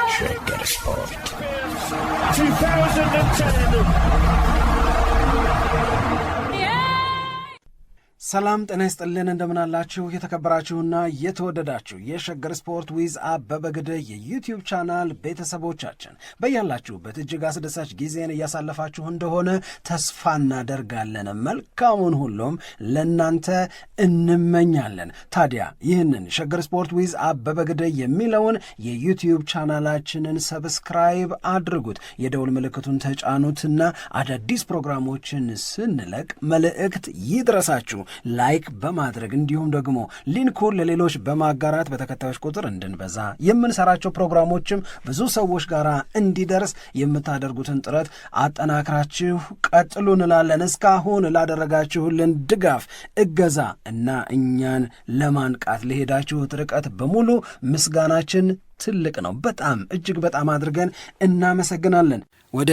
Shaker Sport 2010. ሰላም ጤና ይስጥልን፣ እንደምናላችሁ የተከበራችሁና የተወደዳችሁ የሸገር ስፖርት ዊዝ አበበ ግደይ የዩቲዩብ ቻናል ቤተሰቦቻችን በያላችሁበት እጅግ አስደሳች ጊዜን እያሳለፋችሁ እንደሆነ ተስፋ እናደርጋለን። መልካሙን ሁሉም ለናንተ እንመኛለን። ታዲያ ይህንን ሸገር ስፖርት ዊዝ አበበ ግደይ የሚለውን የዩቲዩብ ቻናላችንን ሰብስክራይብ አድርጉት፣ የደውል ምልክቱን ተጫኑትና አዳዲስ ፕሮግራሞችን ስንለቅ መልእክት ይድረሳችሁ። ላይክ በማድረግ እንዲሁም ደግሞ ሊንኩን ለሌሎች በማጋራት በተከታዮች ቁጥር እንድንበዛ የምንሰራቸው ፕሮግራሞችም ብዙ ሰዎች ጋር እንዲደርስ የምታደርጉትን ጥረት አጠናክራችሁ ቀጥሉ እንላለን። እስካሁን ላደረጋችሁልን ድጋፍ፣ እገዛ እና እኛን ለማንቃት ለሄዳችሁት ርቀት በሙሉ ምስጋናችን ትልቅ ነው። በጣም እጅግ በጣም አድርገን እናመሰግናለን። ወደ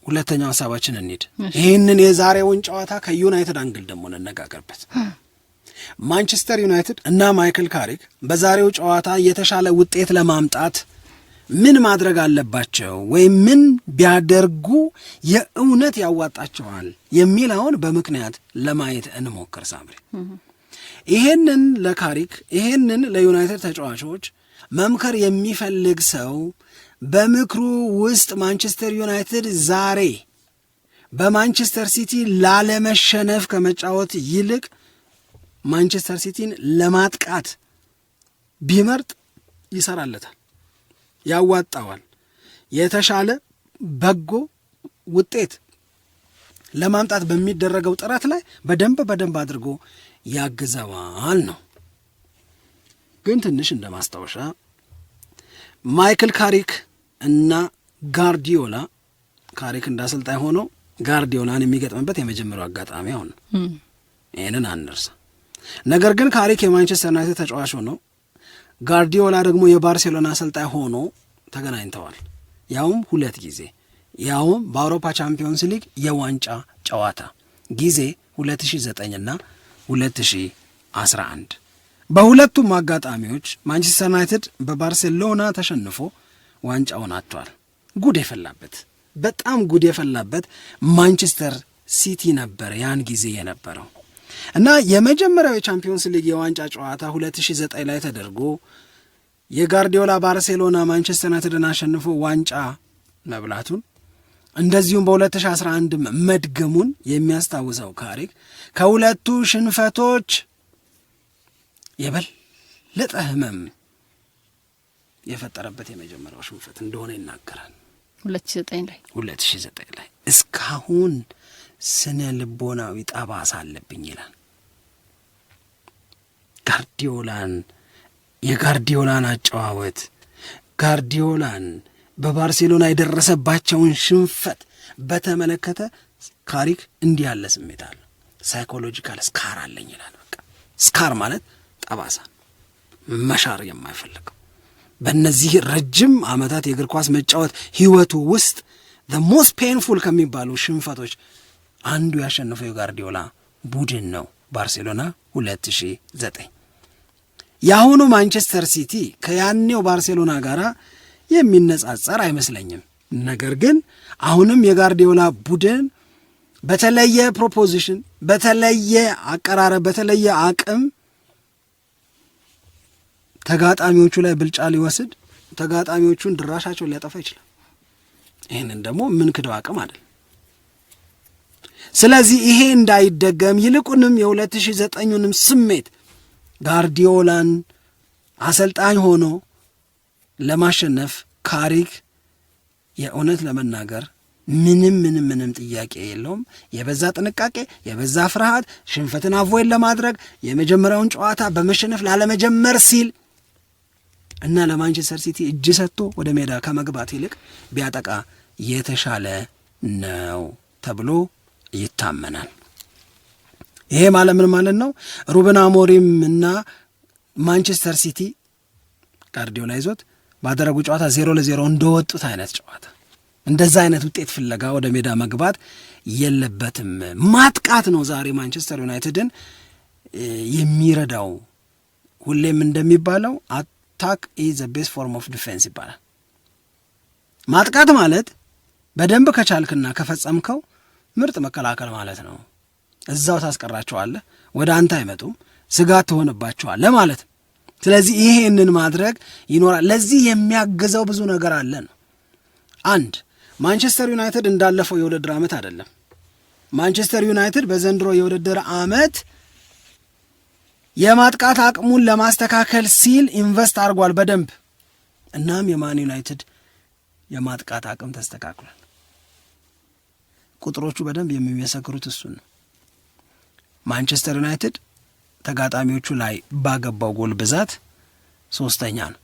ሁለተኛው ሐሳባችን እንሂድ። ይህንን የዛሬውን ጨዋታ ከዩናይትድ አንግል ደግሞ እንነጋገርበት። ማንቸስተር ዩናይትድ እና ማይክል ካሪክ በዛሬው ጨዋታ የተሻለ ውጤት ለማምጣት ምን ማድረግ አለባቸው ወይም ምን ቢያደርጉ የእውነት ያዋጣቸዋል የሚለውን በምክንያት ለማየት እንሞክር። ሳምሪ ይሄንን ለካሪክ ይሄንን ለዩናይትድ ተጫዋቾች መምከር የሚፈልግ ሰው በምክሩ ውስጥ ማንቸስተር ዩናይትድ ዛሬ በማንቸስተር ሲቲ ላለመሸነፍ ከመጫወት ይልቅ ማንቸስተር ሲቲን ለማጥቃት ቢመርጥ ይሰራለታል፣ ያዋጣዋል። የተሻለ በጎ ውጤት ለማምጣት በሚደረገው ጥረት ላይ በደንብ አድርጎ ያግዘዋል ነው። ግን ትንሽ እንደማስታወሻ ማይክል ካሪክ እና ጋርዲዮላ ካሪክ እንዳሰልጣኝ ሆኖ ጋርዲዮላን የሚገጥምበት የመጀመሪያው አጋጣሚ አሁን ይህንን አንርሳ። ነገር ግን ካሪክ የማንቸስተር ዩናይትድ ተጫዋች ሆኖ ጋርዲዮላ ደግሞ የባርሴሎና አሰልጣኝ ሆኖ ተገናኝተዋል። ያውም 2 ጊዜ፣ ያውም በአውሮፓ ቻምፒዮንስ ሊግ የዋንጫ ጨዋታ ጊዜ 2009 እና 2011። በሁለቱም አጋጣሚዎች ማንቸስተር ዩናይትድ በባርሴሎና ተሸንፎ ዋንጫውን አጥቷል። ጉድ የፈላበት በጣም ጉድ የፈላበት ማንቸስተር ሲቲ ነበር ያን ጊዜ የነበረው እና የመጀመሪያው የቻምፒዮንስ ሊግ የዋንጫ ጨዋታ 2009 ላይ ተደርጎ የጋርዲዮላ ባርሴሎና ማንቸስተር ዩናይትድን አሸንፎ ዋንጫ መብላቱን እንደዚሁም በ2011 መድገሙን የሚያስታውሰው ካሪክ ከሁለቱ ሽንፈቶች የበለጠ ህመም የፈጠረበት የመጀመሪያው ሽንፈት እንደሆነ ይናገራል። 2009 ላይ እስካሁን ስነ ልቦናዊ ጠባሳ አለብኝ ይላል። የጋርዲዮላን አጨዋወት፣ ጋርዲዮላን በባርሴሎና የደረሰባቸውን ሽንፈት በተመለከተ ካሪክ እንዲህ ያለ ስሜት አለ። ሳይኮሎጂካል ስካር አለኝ ይላል። በቃ ስካር ማለት ጠባሳ መሻር የማይፈልገው በእነዚህ ረጅም ዓመታት የእግር ኳስ መጫወት ህይወቱ ውስጥ the most painful ከሚባሉ ሽንፈቶች አንዱ ያሸነፈው የጋርዲዮላ ቡድን ነው ባርሴሎና 2009። የአሁኑ ማንቸስተር ሲቲ ከያኔው ባርሴሎና ጋር የሚነጻጸር አይመስለኝም። ነገር ግን አሁንም የጋርዲዮላ ቡድን በተለየ ፕሮፖዚሽን፣ በተለየ አቀራረብ፣ በተለየ አቅም ተጋጣሚዎቹ ላይ ብልጫ ሊወስድ ተጋጣሚዎቹን ድራሻቸውን ሊያጠፋ ይችላል። ይህንን ደግሞ ምን ክደው አቅም አይደል። ስለዚህ ይሄ እንዳይደገም ይልቁንም የ2009ንም ስሜት ጋርዲዮላን አሰልጣኝ ሆኖ ለማሸነፍ ካሪክ የእውነት ለመናገር ምንም ጥያቄ የለውም። የበዛ ጥንቃቄ፣ የበዛ ፍርሃት፣ ሽንፈትን አቮይድ ለማድረግ የመጀመሪያውን ጨዋታ በመሸነፍ ላለመጀመር ሲል እና ለማንቸስተር ሲቲ እጅ ሰጥቶ ወደ ሜዳ ከመግባት ይልቅ ቢያጠቃ የተሻለ ነው ተብሎ ይታመናል። ይሄ ማለት ምን ማለት ነው? ሩበን አሞሪም እና ማንቸስተር ሲቲ ጋርዲዮላ ይዞት ባደረጉ ጨዋታ 0-0 እንደወጡት አይነት ጨዋታ እንደዛ አይነት ውጤት ፍለጋ ወደ ሜዳ መግባት የለበትም። ማጥቃት ነው ዛሬ ማንቸስተር ዩናይትድን የሚረዳው። ሁሌም እንደሚባለው አታክ ኢዝ ዘ ቤስት ፎርም ኦፍ ዲፌንስ ይባላል። ማጥቃት ማለት በደንብ ከቻልክና ከፈጸምከው ምርጥ መከላከል ማለት ነው። እዛው ታስቀራቸዋለህ፣ ወደ አንተ አይመጡም፣ ስጋት ትሆንባቸዋለህ ማለት ነው። ስለዚህ ይሄንን ማድረግ ይኖራል። ለዚህ የሚያግዘው ብዙ ነገር አለ ነው። አንድ ማንቸስተር ዩናይትድ እንዳለፈው የውድድር ዓመት አይደለም። ማንቸስተር ዩናይትድ በዘንድሮ የውድድር ዓመት የማጥቃት አቅሙን ለማስተካከል ሲል ኢንቨስት አድርጓል በደንብ። እናም የማን ዩናይትድ የማጥቃት አቅም ተስተካክሏል። ቁጥሮቹ በደንብ የሚመሰክሩት እሱን ነው። ማንቸስተር ዩናይትድ ተጋጣሚዎቹ ላይ ባገባው ጎል ብዛት 3ኛ ነው።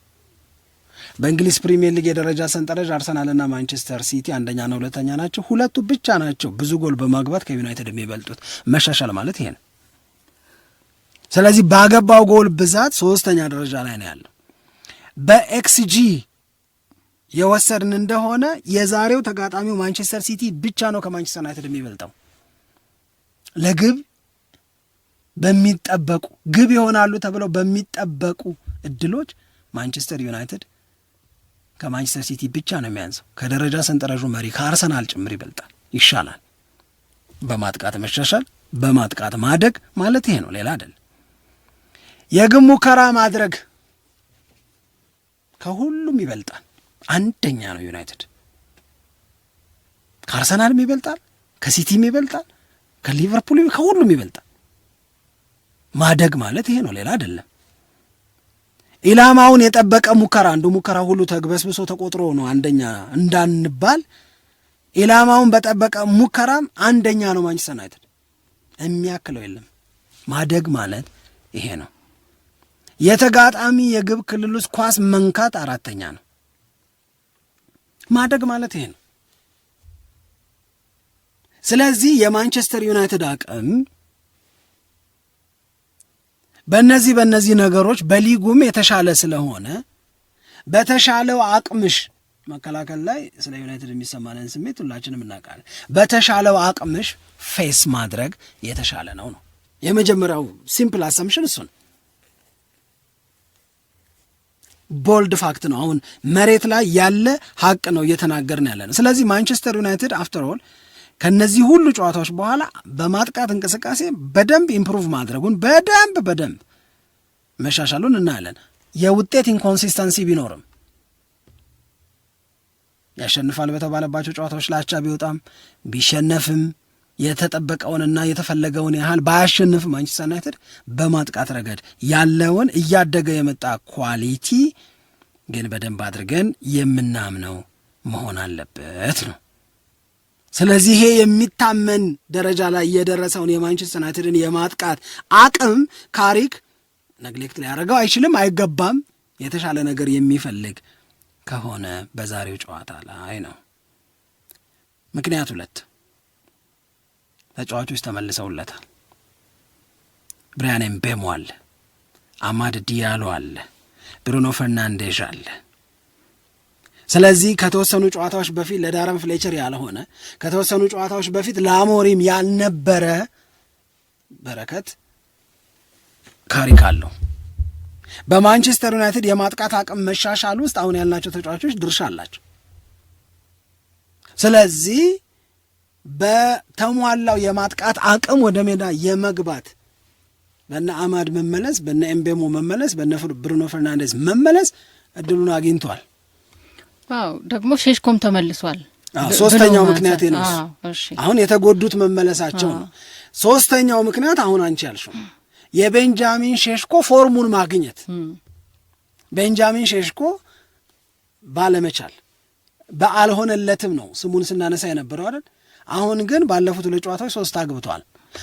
በእንግሊዝ ፕሪሚየር ሊግ የደረጃ ሰንጠረዥ አርሰናልና ማንቸስተር ሲቲ 1ኛና 2ኛ ናቸው። ሁለቱ ብቻ ናቸው ብዙ ጎል በማግባት ከዩናይትድ የሚበልጡት። መሻሻል ማለት ይሄ ነው። ስለዚህ ባገባው ጎል ብዛት 3ኛ ደረጃ ላይ ነው ያለው። በኤክስጂ የወሰድን እንደሆነ የዛሬው ተጋጣሚው ማንቸስተር ሲቲ ብቻ ነው ከማንቸስተር ዩናይትድ የሚበልጠው። ለግብ በሚጠበቁ ግብ ይሆናሉ ተብለው በሚጠበቁ እድሎች ማንቸስተር ዩናይትድ ከማንቸስተር ሲቲ ብቻ ነው የሚያንሰው። ከደረጃ ሰንጠረዡ መሪ ከአርሰናል ጭምር ይበልጣል፣ ይሻላል። በማጥቃት መሻሻል፣ በማጥቃት ማደግ ማለት ይሄ ነው፣ ሌላ አይደለም። የግብ ሙከራ ማድረግ ከሁሉም ይበልጣል። 1ኛ ነው ዩናይትድ። ከአርሰናልም ይበልጣል፣ ከሲቲም ይበልጣል፣ ከሊቨርፑል ከሁሉም ይበልጣል። ማደግ ማለት ይሄ ነው፣ ሌላ አይደለም። ኢላማውን የጠበቀ ሙከራ፣ አንዱ ሙከራ ሁሉ ተግበስብሶ ተቆጥሮ ነው 1ኛ እንዳንባል፣ ኢላማውን በጠበቀ ሙከራም 1ኛ ነው ማንቸስተር ዩናይትድ፣ የሚያክለው የለም። ማደግ ማለት ይሄ ነው። የተጋጣሚ የግብ ክልል ውስጥ ኳስ መንካት 4ኛ ነው። ማደግ ማለት ይሄ ነው። ስለዚህ የማንቸስተር ዩናይትድ አቅም በእነዚህ ነገሮች በሊጉም የተሻለ ስለሆነ በተሻለው አቅምሽ መከላከል ላይ ስለ ዩናይትድ የሚሰማንን ስሜት ሁላችንም እናውቃለን። በተሻለው አቅምሽ ፌስ ማድረግ የተሻለ ነው። የመጀመሪያው ሲምፕል አሰምሽን እሱ ነው። ቦልድ ፋክት ነው። አሁን መሬት ላይ ያለ ሀቅ ነው እየተናገርን ያለ ነው። ስለዚህ ማንቸስተር ዩናይትድ አፍተር ኦል ከነዚህ ሁሉ ጨዋታዎች በኋላ በማጥቃት እንቅስቃሴ በደንብ ኢምፕሩቭ ማድረጉን በደንብ መሻሻሉን እናያለን። የውጤት ኢንኮንሲስተንሲ ቢኖርም ያሸንፋል በተባለባቸው ጨዋታዎች ላቻ ቢወጣም ቢሸነፍም የተጠበቀውንና የተፈለገውን ያህል ባያሸንፍ ማንቸስተር ዩናይትድ በማጥቃት ረገድ ያለውን እያደገ የመጣ ኳሊቲ ግን በደንብ አድርገን የምናምነው መሆን አለበት ነው። ስለዚህ ይሄ የሚታመን ደረጃ ላይ የደረሰውን የማንቸስተር ዩናይትድን የማጥቃት አቅም ካሪክ ነግሌክት ሊያደርገው አይችልም፣ አይገባም። የተሻለ ነገር የሚፈልግ ከሆነ በዛሬው ጨዋታ ላይ ነው። ምክንያት 2 ተጫዋቾች ተመልሰውለታል። ብራያን ኤምቤሞ አለ፣ አማድ ዲያሎ አለ፣ ብሩኖ ፈርናንዴዥ አለ። ስለዚህ ከተወሰኑ ጨዋታዎች በፊት ለዳረን ፍሌቸር ያልሆነ ከተወሰኑ ጨዋታዎች በፊት ለአሞሪም ያልነበረ በረከት ካሪክ አለው። በማንቸስተር ዩናይትድ የማጥቃት አቅም መሻሻል ውስጥ አሁን ያልናቸው ተጫዋቾች ድርሻ አላቸው። ስለዚህ በተሟላው የማጥቃት አቅም ወደ ሜዳ የመግባት በነ አማድ መመለስ፣ በነ ኤምቤሞ መመለስ፣ በነ ብሩኖ ፈርናንዴዝ መመለስ እድሉን አግኝቷል። አዎ ደግሞ ሼሽኮም ተመልሷል። 3ኛው ምክንያት ነው። አሁን የተጎዱት መመለሳቸው ነው። 3ኛው ምክንያት አሁን አንቺ ያልሽው የቤንጃሚን ሼሽኮ ፎርሙን ማግኘት። ቤንጃሚን ሼሽኮ ባለመቻል በአልሆነለትም ነው ስሙን ስናነሳ የነበረው አይደል? አሁን ግን ባለፉት 2 ጨዋታዎች 3 አግብቷል።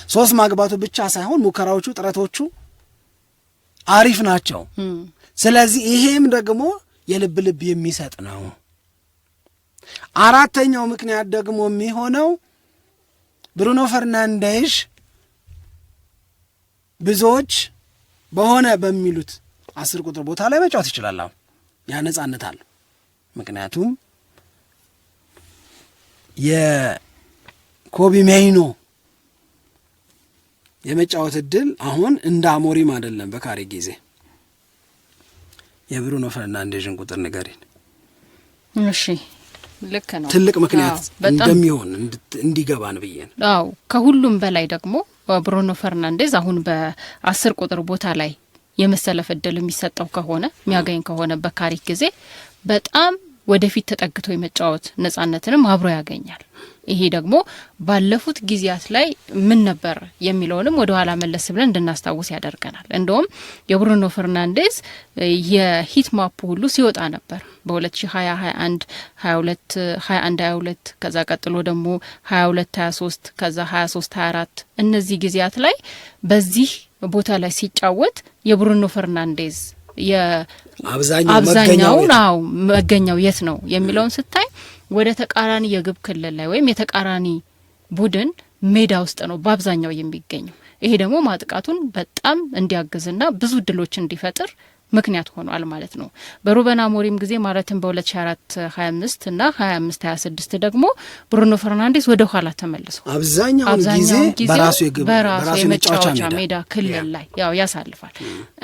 3 ማግባቱ ብቻ ሳይሆን ሙከራዎቹ፣ ጥረቶቹ አሪፍ ናቸው። ስለዚህ ይሄም ደግሞ የልብ የሚሰጥ ነው። 4ኛው ምክንያት ደግሞ የሚሆነው ብሩኖ ፈርናንዴዥ ብዙዎች በሆነ በሚሉት 10 ቁጥር ቦታ ላይ መጫወት ይችላል። አሁን ያ ነጻነት አለ። ምክንያቱም የኮቢ ሜይኖ የመጫወት እድል አሁን እንደ አሞሪም አይደለም። በካሪ ጊዜ የብሩኖ ፈርናንዴዝን ቁጥር ንገሪን። እሺ ልክ ነው። ትልቅ ምክንያት እንደሚሆን እንዲገባን ብዬ ነው። አዎ ከሁሉም በላይ ደግሞ ብሩኖ ፈርናንዴዝ አሁን በ10 ቁጥር ቦታ ላይ የመሰለፍ እድል የሚሰጠው ከሆነ የሚያገኝ ከሆነ በካሪ ጊዜ በጣም ወደፊት ተጠግቶ የመጫወት ነጻነትንም አብሮ ያገኛል። ይሄ ደግሞ ባለፉት ጊዜያት ላይ ምን ነበር የሚለውንም ወደ ኋላ መለስ ብለን እንድናስታውስ ያደርገናል። እንደውም የብሩኖ ፈርናንዴዝ የሂት ማፕ ሁሉ ሲወጣ ነበር በ2020 21 22 ከዛ ቀጥሎ ደግሞ 22 23 ከዛ 23 24 እነዚህ ጊዜያት ላይ በዚህ ቦታ ላይ ሲጫወት የብሩኖ ፈርናንዴዝ የአብዛኛው መገኛው የት ነው የሚለውን ስታይ ወደ ተቃራኒ የግብ ክልል ላይ ወይም የተቃራኒ ቡድን ሜዳ ውስጥ ነው በአብዛኛው የሚገኘው። ይሄ ደግሞ ማጥቃቱን በጣም እንዲያግዝና ብዙ ድሎች እንዲፈጥር ምክንያት ሆኗል ማለት ነው። በሩበን አሞሪም ጊዜ ማለትም በ2024 25 እና 25 26 ደግሞ ብሩኖ ፈርናንዴዝ ወደ ኋላ ተመልሶ አብዛኛው ጊዜ በራሱ የመጫወቻ ሜዳ ክልል ላይ ያሳልፋል።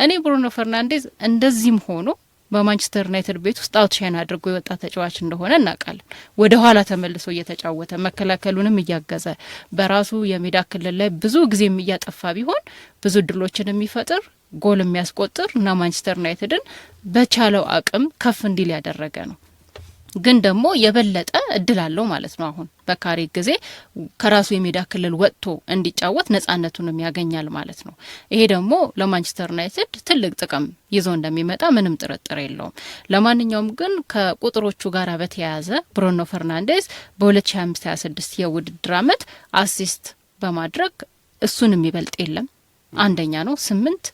እኔ ብሩኖ ፈርናንዴዝ እንደዚህም ሆኖ በማንቸስተር ዩናይትድ ቤት ውስጥ አውትሻይን አድርጎ የወጣ ተጫዋች እንደሆነ እናውቃለን። ወደ ኋላ ተመልሶ እየተጫወተ መከላከሉንም እያገዘ በራሱ የሜዳ ክልል ላይ ብዙ ጊዜም እያጠፋ ቢሆን ብዙ ድሎችን የሚፈጥር ጎል የሚያስቆጥር እና ማንቸስተር ዩናይትድን በቻለው አቅም ከፍ እንዲል ያደረገ ነው። ግን ደግሞ የበለጠ እድል አለው ማለት ነው። አሁን በካሪ ጊዜ ከራሱ የሜዳ ክልል ወጥቶ እንዲጫወት ነጻነቱንም ያገኛል ማለት ነው። ይሄ ደግሞ ለማንቸስተር ዩናይትድ ትልቅ ጥቅም ይዞ እንደሚመጣ ምንም ጥርጥር የለውም። ለማንኛውም ግን ከቁጥሮቹ ጋር በተያያዘ ብሩኖ ፈርናንዴዝ በ2025/26 የውድድር ዓመት አሲስት በማድረግ እሱን የሚበልጥ የለም፣ አንደኛ ነው። 8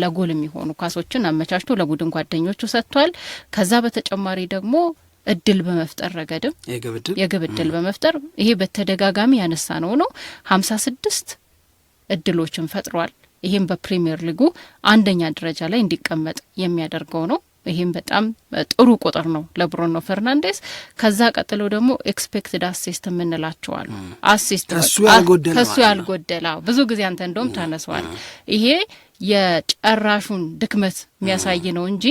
ለጎል የሚሆኑ ኳሶችን አመቻችቶ ለቡድን ጓደኞቹ ሰጥቷል። ከዛ በተጨማሪ ደግሞ እድል በመፍጠር ረገድም የግብ እድል በመፍጠር ይሄ በተደጋጋሚ ያነሳ ነው 56 እድሎችን ፈጥሯል። ይሄም በፕሪሚየር ሊጉ አንደኛ ደረጃ ላይ እንዲቀመጥ የሚያደርገው ነው። ይሄም በጣም ጥሩ ቁጥር ነው ለብሩኖ ፈርናንዴዝ። ከዛ ቀጥሎ ደግሞ ኤክስፔክትድ አሲስት የምንላቸዋል። አሲስት ከሱ ያልጎደለ ብዙ ጊዜ አንተ እንደውም ታነሰዋል። ይሄ የጨራሹን ድክመት የሚያሳይ ነው እንጂ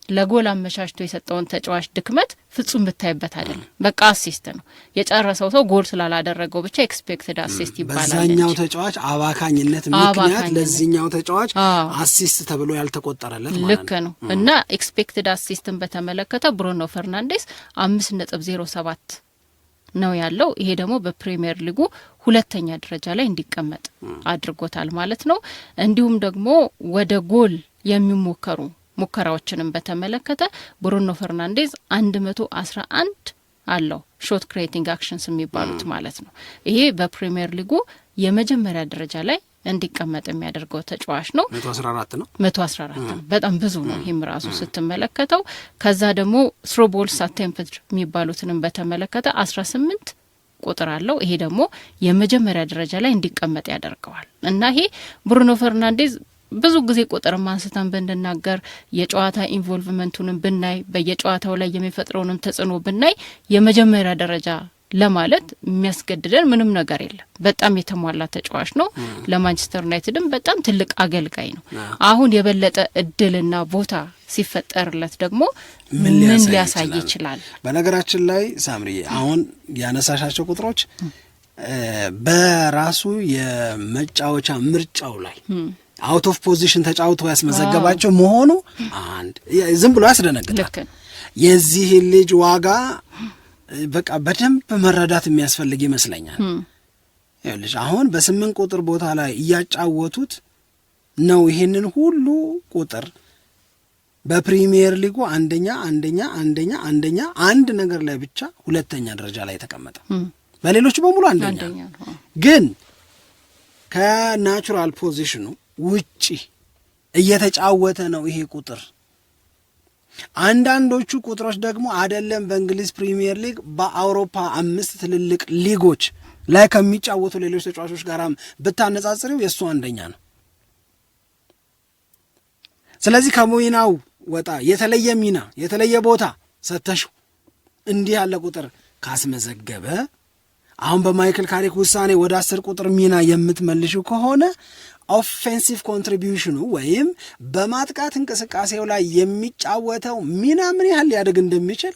ለጎል አመቻችቶ የሰጠውን ተጫዋች ድክመት ፍጹም ብታይበት አይደለም። በቃ አሲስት ነው። የጨረሰው ሰው ጎል ስላላደረገው ብቻ ኤክስፔክትድ አሲስት ይባላል። በዛኛው ተጫዋች አባካኝነት ምክንያት ለዚህኛው ተጫዋች አሲስት ተብሎ ያልተቆጠረለት ማለት ነው። ልክ ነው። እና ኤክስፔክትድ አሲስትን በተመለከተ ብሩኖ ፈርናንዴዝ 5.07 ነው ያለው። ይሄ ደግሞ በፕሪሚየር ሊጉ ሁለተኛ ደረጃ ላይ እንዲቀመጥ አድርጎታል ማለት ነው። እንዲሁም ደግሞ ወደ ጎል የሚሞከሩ ሙከራዎችንም በተመለከተ ብሩኖ ፈርናንዴዝ 111 አለው ሾት ክሬቲንግ አክሽንስ የሚባሉት ማለት ነው። ይሄ በፕሪሚየር ሊጉ የመጀመሪያ ደረጃ ላይ እንዲቀመጥ የሚያደርገው ተጫዋች ነው። 114 ነው። በጣም ብዙ ነው ይህም ራሱ ስትመለከተው። ከዛ ደግሞ ስሮ ቦልስ አቴምፕት የሚባሉትንም በተመለከተ 18 ቁጥር አለው። ይሄ ደግሞ የመጀመሪያ ደረጃ ላይ እንዲቀመጥ ያደርገዋል እና ይሄ ብሩኖ ፈርናንዴዝ ብዙ ጊዜ ቁጥር ማንስተን ብንናገር የጨዋታ ኢንቮልቭመንቱንም ብናይ በየጨዋታው ላይ የሚፈጥረውንም ተጽዕኖ ብናይ የመጀመሪያ ደረጃ ለማለት የሚያስገድደን ምንም ነገር የለም። በጣም የተሟላ ተጫዋች ነው። ለማንቸስተር ዩናይትድም በጣም ትልቅ አገልጋይ ነው። አሁን የበለጠ እድልና ቦታ ሲፈጠርለት ደግሞ ምን ሊያሳይ ይችላል? በነገራችን ላይ ሳምሪ አሁን ያነሳሻቸው ቁጥሮች በራሱ የመጫወቻ ምርጫው ላይ አውት ኦፍ ፖዚሽን ተጫውቶ ያስመዘገባቸው መሆኑ አንድ ዝም ብሎ ያስደነግጣል። የዚህ ልጅ ዋጋ በቃ በደንብ መረዳት የሚያስፈልግ ይመስለኛል። ይኸውልሽ አሁን በ8 ቁጥር ቦታ ላይ እያጫወቱት ነው ይሄንን ሁሉ ቁጥር በፕሪሚየር ሊጉ አንደኛ አንድ ነገር ላይ ብቻ ሁለተኛ ደረጃ ላይ የተቀመጠ በሌሎች በሙሉ አንደኛ ግን ከናቹራል ፖዚሽኑ ውጪ እየተጫወተ ነው ይሄ ቁጥር። አንዳንዶቹ ቁጥሮች ደግሞ አይደለም በእንግሊዝ ፕሪሚየር ሊግ በአውሮፓ 5 ትልልቅ ሊጎች ላይ ከሚጫወቱ ሌሎች ተጫዋቾች ጋራም ብታነጻጽሪው የሱ አንደኛ ነው። ስለዚህ ከሙይናው ወጣ የተለየ ሚና የተለየ ቦታ ሰተሽው እንዲህ ያለ ቁጥር ካስመዘገበ አሁን በማይክል ካሪክ ውሳኔ ወደ 10 ቁጥር ሚና የምትመልሽው ከሆነ ኦፌንሲቭ ኮንትሪቢዩሽኑ ወይም በማጥቃት እንቅስቃሴው ላይ የሚጫወተው ሚና ምን ያህል ሊያድግ እንደሚችል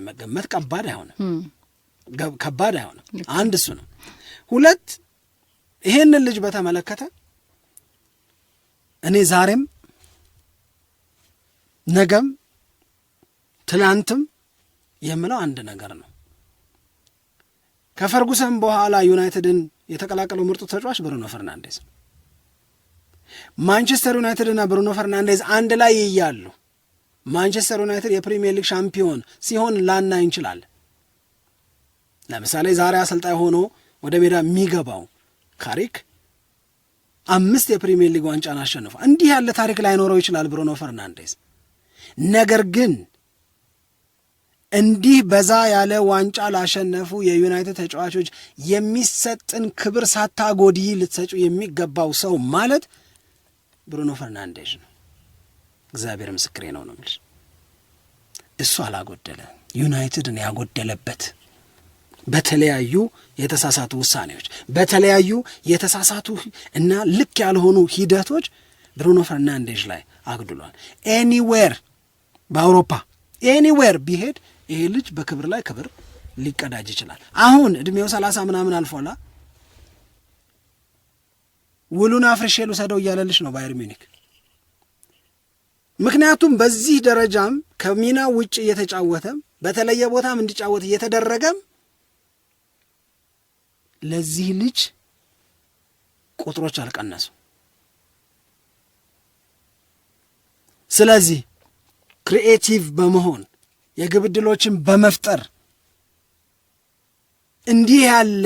መገመት ከባድ አይሆንም። አንድ እሱ ነው። ሁለት ይሄንን ልጅ በተመለከተ እኔ ዛሬም ነገም ትናንትም የምለው አንድ ነገር ነው። ከፈርጉሰን በኋላ ዩናይትድን የተቀላቀለው ምርጡ ተጫዋች ብሩኖ ፈርናንዴዝ ነው። ማንቸስተር ዩናይትድ እና ብሩኖ ፈርናንዴዝ አንድ ላይ ይያሉ ማንቸስተር ዩናይትድ የፕሪሚየር ሊግ ሻምፒዮን ሲሆን ላናይ እንችላለን። ለምሳሌ ዛሬ አሰልጣኝ ሆኖ ወደ ሜዳ የሚገባው ካሪክ 5 የፕሪሚየር ሊግ ዋንጫን አሸንፏል። እንዲህ ያለ ታሪክ ላይኖረው ይችላል ብሩኖ ፈርናንዴዝ። ነገር ግን እንዲህ በዛ ያለ ዋንጫ ላሸነፉ የዩናይትድ ተጫዋቾች የሚሰጥን ክብር ሳታጎዲ ልትሰጩ የሚገባው ሰው ማለት ብሩኖ ፈርናንዴዝ ነው። እግዚአብሔር ምስክሬ ነው የምልሽ። እሱ አላጎደለ፣ ዩናይትድን ያጎደለበት በተለያዩ የተሳሳቱ ውሳኔዎች፣ በተለያዩ የተሳሳቱ እና ልክ ያልሆኑ ሂደቶች ብሩኖ ፈርናንዴዝ ላይ አግድሏል። ኤኒዌር በአውሮፓ ኤኒዌር ቢሄድ ይሄ ልጅ በክብር ላይ ክብር ሊቀዳጅ ይችላል። አሁን እድሜው 30 ምናምን አልፎላ ውሉን አፍርሼ ልውሰደው እያለልሽ ነው ባየር ሚኒክ። ምክንያቱም በዚህ ደረጃም ከሚና ውጭ እየተጫወተም በተለየ ቦታም እንዲጫወት እየተደረገም ለዚህ ልጅ ቁጥሮች አልቀነሱ። ስለዚህ ክሪኤቲቭ በመሆን የግብ ዕድሎችን በመፍጠር እንዲህ ያለ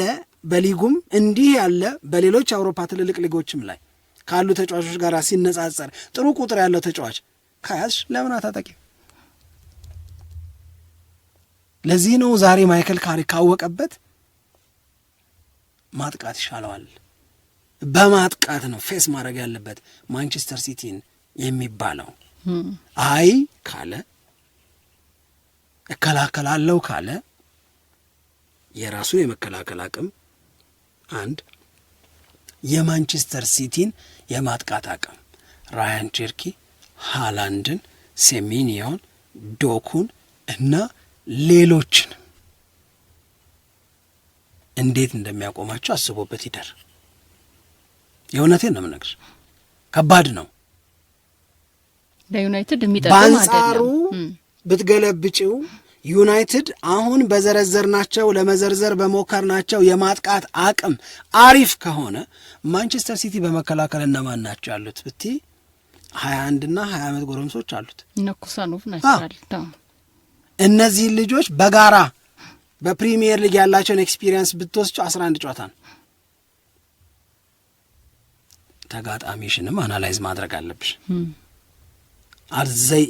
በሊጉም እንዲህ ያለ በሌሎች የአውሮፓ ትልልቅ ሊጎችም ላይ ካሉ ተጫዋቾች ጋር ሲነጻጸር ጥሩ ቁጥር ያለው ተጫዋች ካያዝሽ ለምን አታጠቂ? ለዚህ ነው ዛሬ ማይክል ካሪክ ካወቀበት ማጥቃት ይሻለዋል። በማጥቃት ነው ፌስ ማድረግ ያለበት ማንቸስተር ሲቲን የሚባለው። አይ ካለ እከላከላለሁ ካለ የራሱን የመከላከል አቅም አንድ የማንቸስተር ሲቲን የማጥቃት አቅም ራያን ቼርኪ፣ ሃላንድን፣ ሴሚኒዮን፣ ዶኩን እና ሌሎችን እንዴት እንደሚያቆማቸው አስቦበት ይደር። የእውነቴን ነው የምነግርሽ፣ ከባድ ነው ለዩናይትድ የሚጠቅም አይደለም። በአንጻሩ ብትገለብጪው ዩናይትድ አሁን በዘረዘርናቸው ለመዘርዘር በሞከርናቸው የማጥቃት አቅም አሪፍ ከሆነ ማንቸስተር ሲቲ በመከላከል እነማን ናቸው ያሉት ብቲ 21 እና 20 ዓመት ጎረምሶች አሉት። ነኩሳኖቭ ናቸው። እነዚህ ልጆች በጋራ በፕሪሚየር ሊግ ያላቸውን ኤክስፒሪየንስ ብትወስዱ 11 ጨዋታ ነው። ተጋጣሚሽንም አናላይዝ ማድረግ አለብሽ። are they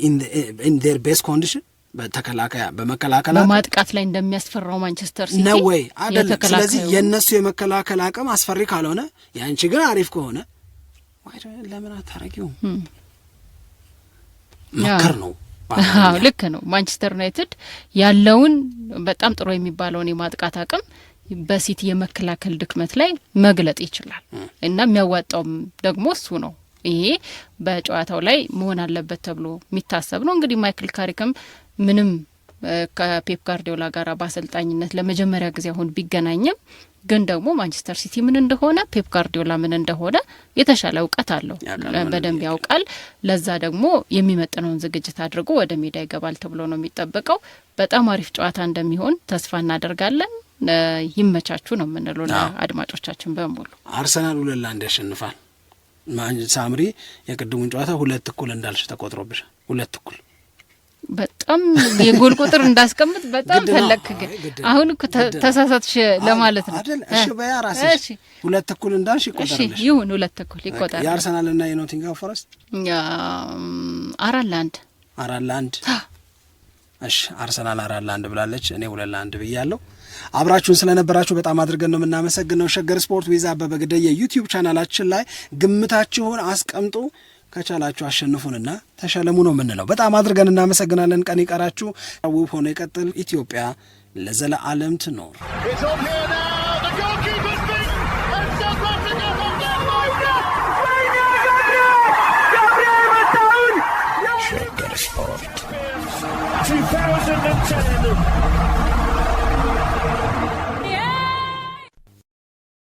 in their best condition? በመከላከል በማጥቃት ላይ እንደሚያስፈራው ማንቸስተር ሲቲ ነው ወይ አይደለም። ስለዚህ የነሱ የመከላከል አቅም አስፈሪ ካልሆነ ያንቺ ግን አሪፍ ከሆነ ለምን አታረጊው? መከር ነው። አዎ ልክ ነው። ማንቸስተር ዩናይትድ ያለውን በጣም ጥሩ የሚባለውን የማጥቃት አቅም በሲቲ የመከላከል ድክመት ላይ መግለጥ ይችላል እና የሚያዋጣው ደግሞ እሱ ነው። ይሄ በጨዋታው ላይ መሆን አለበት ተብሎ የሚታሰብ ነው። እንግዲህ ማይክል ካሪክም ምንም ከፔፕ ጋርዲዮላ ጋር በአሰልጣኝነት ለመጀመሪያ ጊዜ አሁን ቢገናኝም ግን ደግሞ ማንቸስተር ሲቲ ምን እንደሆነ ፔፕ ጋርዲዮላ ምን እንደሆነ የተሻለ እውቀት አለው፣ በደንብ ያውቃል። ለዛ ደግሞ የሚመጥነውን ዝግጅት አድርጎ ወደ ሜዳ ይገባል ተብሎ ነው የሚጠበቀው። በጣም አሪፍ ጨዋታ እንደሚሆን ተስፋ እናደርጋለን። ይመቻችሁ ነው የምንለው ለአድማጮቻችን በሙሉ። አርሰናል 2-1 ያሸንፋል። ሳምሪ የቅድሙን ጨዋታ 2-1 እንዳልሽ ተቆጥሮብሻል። 2-1 በጣም የጎል ቁጥር እንዳስቀምጥ በጣም ፈለክ፣ ግን አሁን እኮ ተሳሳትሽ ለማለት ነው አይደል? እሺ በያ ራስሽ 2-1 እንዳልሽ ይቆጠራልሽ። እሺ ይሁን 2-1 ይቆጠራል። የአርሰናል እና የኖቲንግሃም ፎረስት 4-1 እሺ አርሰናል 4-1 ብላለች። እኔ 2-1 ብያለሁ። አብራችሁን ስለነበራችሁ በጣም አድርገን ነው የምናመሰግነው። ሸገር ስፖርት ዊዝ አበበ ግደይ የዩቲዩብ ቻናላችን ላይ ግምታችሁን አስቀምጡ፣ ከቻላችሁ አሸንፉንና ተሸለሙ ነው የምንለው። በጣም አድርገን እናመሰግናለን። ቀን ይቀራችሁ። ውብ ሆኖ ይቀጥል። ኢትዮጵያ ለዘለዓለም ትኖር። ሸገር ስፖርት 2010